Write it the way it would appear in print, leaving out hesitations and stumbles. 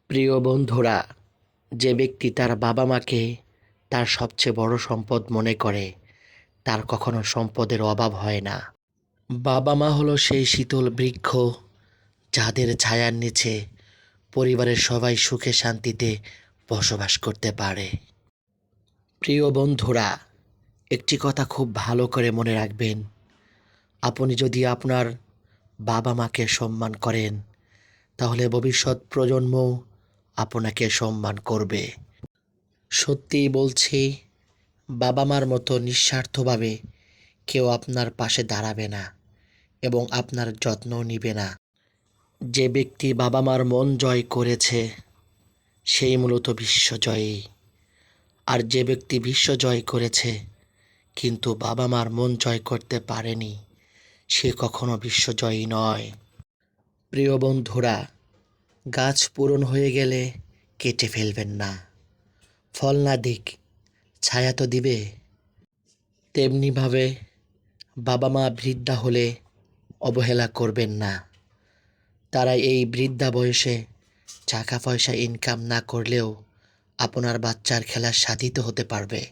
প্রিয় বন্ধুরা, যে ব্যক্তি তার বাবা মাকে তার সবচেয়ে বড় সম্পদ মনে করে তার কখনো সম্পদের অভাব হয় না। বাবা মা হলো সেই শীতল বৃক্ষ যাদের ছায়ার নিচে পরিবারের সবাই সুখে শান্তিতে বসবাস করতে পারে। প্রিয় বন্ধুরা, একটি কথা খুব ভালো করে মনে রাখবেন, আপনি যদি আপনার বাবা মাকে সম্মান করেন তাহলে ভবিষ্যৎ প্রজন্মও আপনাকে সম্মান করবে। সত্যিই বলছি, বাবা মার মতো নিঃস্বার্থভাবে কেউ আপনার পাশে দাঁড়াবে না এবং আপনার যত্নও নিবে না। যে ব্যক্তি বাবা মার মন জয় করেছে সেই মূলত বিশ্বজয়ী। আর যে ব্যক্তি বিশ্ব জয় করেছে কিন্তু বাবা মার মন জয় করতে পারেনি সে কখনো বিশ্বজয়ী নয়। প্রিয় বন্ধুরা, গাছ পূরণ হয়ে গেলে কেটে ফেলবেন না। ফল না দিক, ছায়া তো দিবে। তেমনিভাবে বাবা মা বৃদ্ধা হলে অবহেলা করবেন না। তারা এই বৃদ্ধা বয়সে টাকা পয়সা ইনকাম না করলেও আপনার বাচ্চার খেলার সাথী তো হতে পারবে।